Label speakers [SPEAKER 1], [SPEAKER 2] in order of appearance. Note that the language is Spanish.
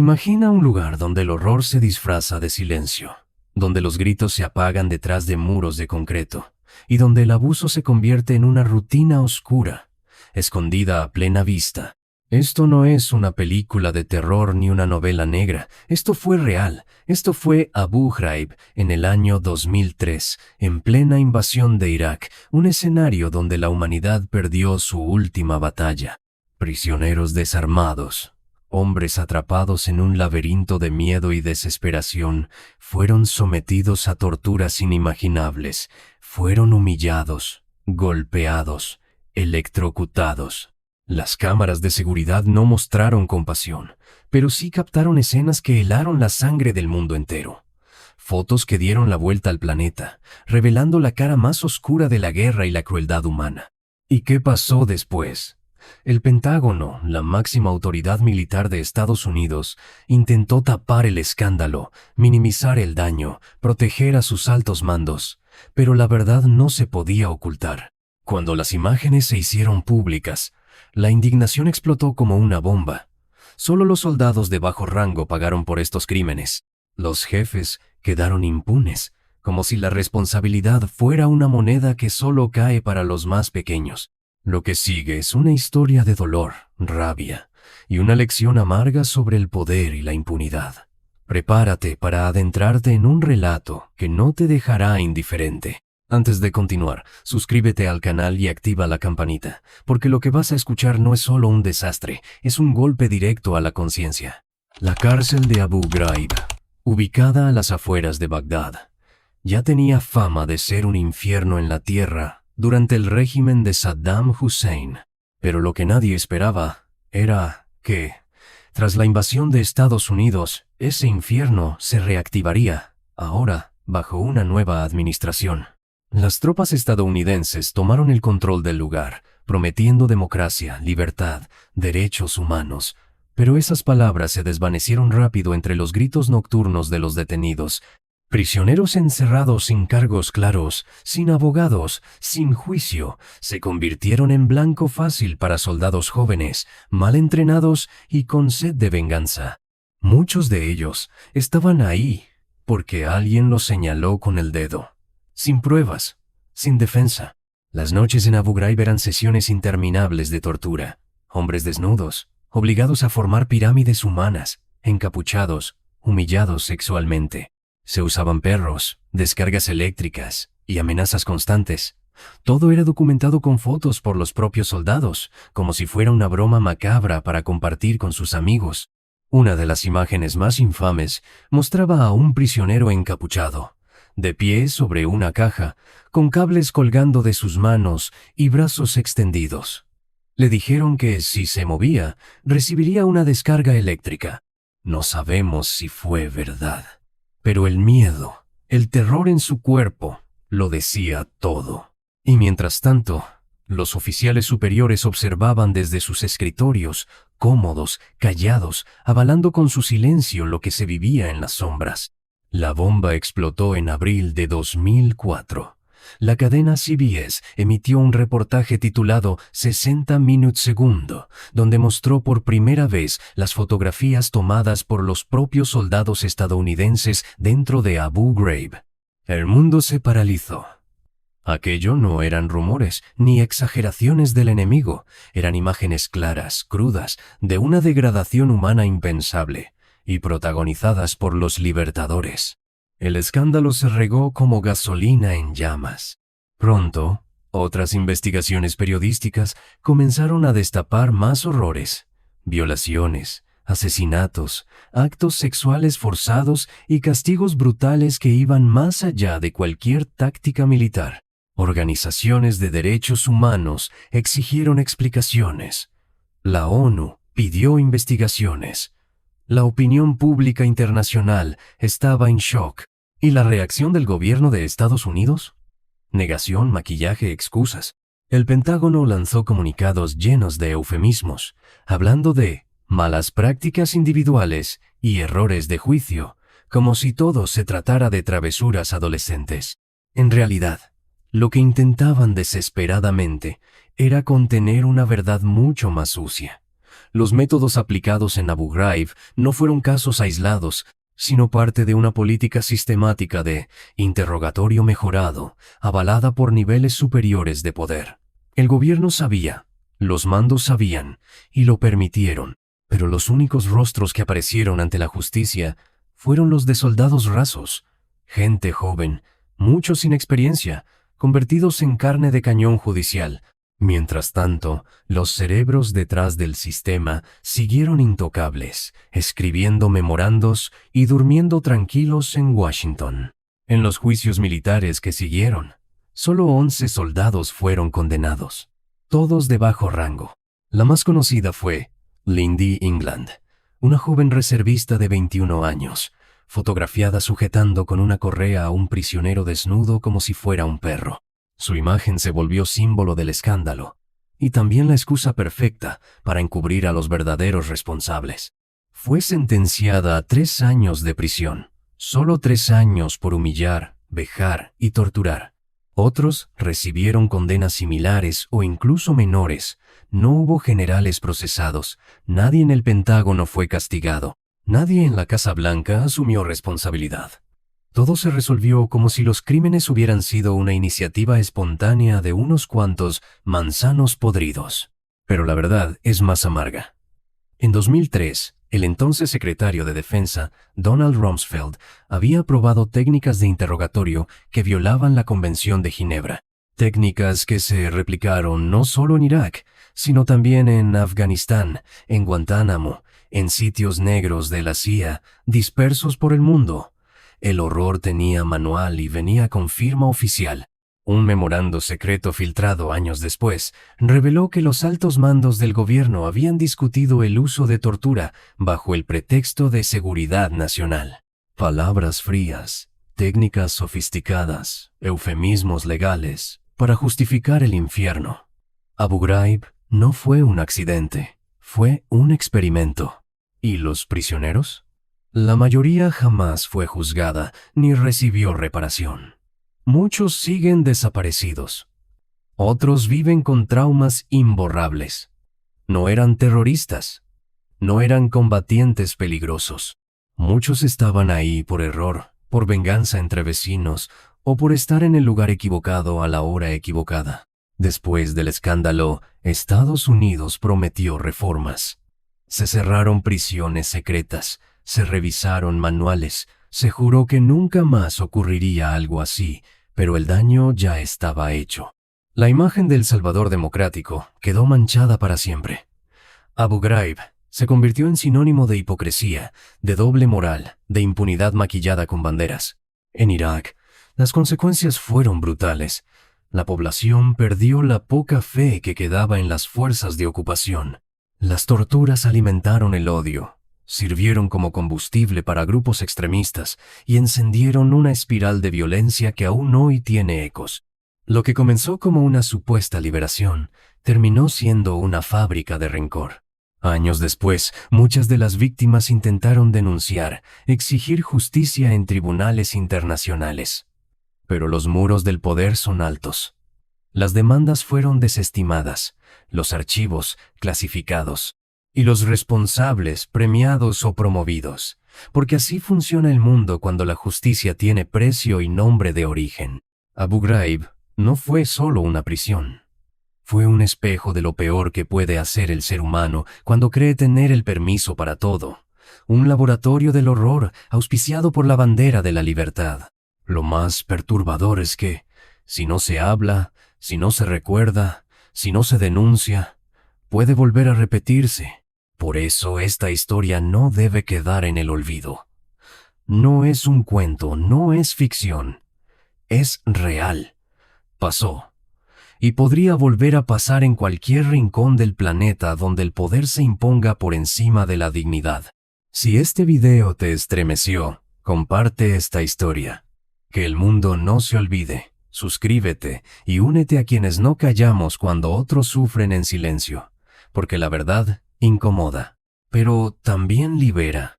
[SPEAKER 1] Imagina un lugar donde el horror se disfraza de silencio, donde los gritos se apagan detrás de muros de concreto, y donde el abuso se convierte en una rutina oscura, escondida a plena vista. Esto no es una película de terror ni una novela negra. Esto fue real. Esto fue Abu Ghraib en el año 2003, en plena invasión de Irak, un escenario donde la humanidad perdió su última batalla. Prisioneros desarmados, hombres atrapados en un laberinto de miedo y desesperación, fueron sometidos a torturas inimaginables, fueron humillados, golpeados, electrocutados. Las cámaras de seguridad no mostraron compasión, pero sí captaron escenas que helaron la sangre del mundo entero. Fotos que dieron la vuelta al planeta, revelando la cara más oscura de la guerra y la crueldad humana. ¿Y qué pasó después? El Pentágono, la máxima autoridad militar de Estados Unidos, intentó tapar el escándalo, minimizar el daño, proteger a sus altos mandos, pero la verdad no se podía ocultar. Cuando las imágenes se hicieron públicas, la indignación explotó como una bomba. Solo los soldados de bajo rango pagaron por estos crímenes. Los jefes quedaron impunes, como si la responsabilidad fuera una moneda que solo cae para los más pequeños. Lo que sigue es una historia de dolor, rabia y una lección amarga sobre el poder y la impunidad. Prepárate para adentrarte en un relato que no te dejará indiferente. Antes de continuar, suscríbete al canal y activa la campanita, porque lo que vas a escuchar no es solo un desastre, es un golpe directo a la conciencia. La cárcel de Abu Ghraib, ubicada a las afueras de Bagdad, ya tenía fama de ser un infierno en la tierra durante el régimen de Saddam Hussein. Pero lo que nadie esperaba era que, tras la invasión de Estados Unidos, ese infierno se reactivaría, ahora bajo una nueva administración. Las tropas estadounidenses tomaron el control del lugar, prometiendo democracia, libertad, derechos humanos. Pero esas palabras se desvanecieron rápido entre los gritos nocturnos de los detenidos. Prisioneros encerrados sin cargos claros, sin abogados, sin juicio, se convirtieron en blanco fácil para soldados jóvenes, mal entrenados y con sed de venganza. Muchos de ellos estaban ahí porque alguien los señaló con el dedo. Sin pruebas, sin defensa. Las noches en Abu Ghraib eran sesiones interminables de tortura. Hombres desnudos, obligados a formar pirámides humanas, encapuchados, humillados sexualmente. Se usaban perros, descargas eléctricas y amenazas constantes. Todo era documentado con fotos por los propios soldados, como si fuera una broma macabra para compartir con sus amigos. Una de las imágenes más infames mostraba a un prisionero encapuchado, de pie sobre una caja, con cables colgando de sus manos y brazos extendidos. Le dijeron que si se movía, recibiría una descarga eléctrica. No sabemos si fue verdad, pero el miedo, el terror en su cuerpo, lo decía todo. Y mientras tanto, los oficiales superiores observaban desde sus escritorios, cómodos, callados, avalando con su silencio lo que se vivía en las sombras. La bomba explotó en abril de 2004. La cadena CBS emitió un reportaje titulado 60 Minutes Segundo, donde mostró por primera vez las fotografías tomadas por los propios soldados estadounidenses dentro de Abu Ghraib. El mundo se paralizó. Aquello no eran rumores ni exageraciones del enemigo, eran imágenes claras, crudas, de una degradación humana impensable, y protagonizadas por los libertadores. El escándalo se regó como gasolina en llamas. Pronto, otras investigaciones periodísticas comenzaron a destapar más horrores: violaciones, asesinatos, actos sexuales forzados y castigos brutales que iban más allá de cualquier táctica militar. Organizaciones de derechos humanos exigieron explicaciones. La ONU pidió investigaciones. La opinión pública internacional estaba en shock. ¿Y la reacción del gobierno de Estados Unidos? Negación, maquillaje, excusas. El Pentágono lanzó comunicados llenos de eufemismos, hablando de malas prácticas individuales y errores de juicio, como si todo se tratara de travesuras adolescentes. En realidad, lo que intentaban desesperadamente era contener una verdad mucho más sucia. Los métodos aplicados en Abu Ghraib no fueron casos aislados, sino parte de una política sistemática de interrogatorio mejorado, avalada por niveles superiores de poder. El gobierno sabía, los mandos sabían, y lo permitieron, pero los únicos rostros que aparecieron ante la justicia fueron los de soldados rasos, gente joven, muchos sin experiencia, convertidos en carne de cañón judicial. Mientras tanto, los cerebros detrás del sistema siguieron intocables, escribiendo memorandos y durmiendo tranquilos en Washington. En los juicios militares que siguieron, solo 11 soldados fueron condenados, todos de bajo rango. La más conocida fue Lindy England, una joven reservista de 21 años, fotografiada sujetando con una correa a un prisionero desnudo como si fuera un perro. Su imagen se volvió símbolo del escándalo, y también la excusa perfecta para encubrir a los verdaderos responsables. Fue sentenciada a 3 años de prisión, solo 3 años por humillar, vejar y torturar. Otros recibieron condenas similares o incluso menores. No hubo generales procesados, nadie en el Pentágono fue castigado, nadie en la Casa Blanca asumió responsabilidad. Todo se resolvió como si los crímenes hubieran sido una iniciativa espontánea de unos cuantos manzanos podridos. Pero la verdad es más amarga. En 2003, el entonces secretario de Defensa, Donald Rumsfeld, había aprobado técnicas de interrogatorio que violaban la Convención de Ginebra. Técnicas que se replicaron no solo en Irak, sino también en Afganistán, en Guantánamo, en sitios negros de la CIA, dispersos por el mundo. El horror tenía manual y venía con firma oficial. Un memorando secreto filtrado años después reveló que los altos mandos del gobierno habían discutido el uso de tortura bajo el pretexto de seguridad nacional. Palabras frías, técnicas sofisticadas, eufemismos legales, para justificar el infierno. Abu Ghraib no fue un accidente, fue un experimento. ¿Y los prisioneros? La mayoría jamás fue juzgada ni recibió reparación. Muchos siguen desaparecidos. Otros viven con traumas imborrables. No eran terroristas. No eran combatientes peligrosos. Muchos estaban ahí por error, por venganza entre vecinos o por estar en el lugar equivocado a la hora equivocada. Después del escándalo, Estados Unidos prometió reformas. Se cerraron prisiones secretas. Se revisaron manuales, se juró que nunca más ocurriría algo así, pero el daño ya estaba hecho. La imagen del Salvador democrático quedó manchada para siempre. Abu Ghraib se convirtió en sinónimo de hipocresía, de doble moral, de impunidad maquillada con banderas. En Irak, las consecuencias fueron brutales. La población perdió la poca fe que quedaba en las fuerzas de ocupación. Las torturas alimentaron el odio. Sirvieron como combustible para grupos extremistas y encendieron una espiral de violencia que aún hoy tiene ecos. Lo que comenzó como una supuesta liberación terminó siendo una fábrica de rencor. Años después, muchas de las víctimas intentaron denunciar, exigir justicia en tribunales internacionales. Pero los muros del poder son altos. Las demandas fueron desestimadas, los archivos clasificados, y los responsables premiados o promovidos, porque así funciona el mundo cuando la justicia tiene precio y nombre de origen. Abu Ghraib no fue solo una prisión. Fue un espejo de lo peor que puede hacer el ser humano cuando cree tener el permiso para todo. Un laboratorio del horror auspiciado por la bandera de la libertad. Lo más perturbador es que, si no se habla, si no se recuerda, si no se denuncia, puede volver a repetirse. Por eso esta historia no debe quedar en el olvido. No es un cuento, no es ficción. Es real. Pasó. Y podría volver a pasar en cualquier rincón del planeta donde el poder se imponga por encima de la dignidad. Si este video te estremeció, comparte esta historia. Que el mundo no se olvide. Suscríbete y únete a quienes no callamos cuando otros sufren en silencio. Porque la verdad incomoda, pero también libera.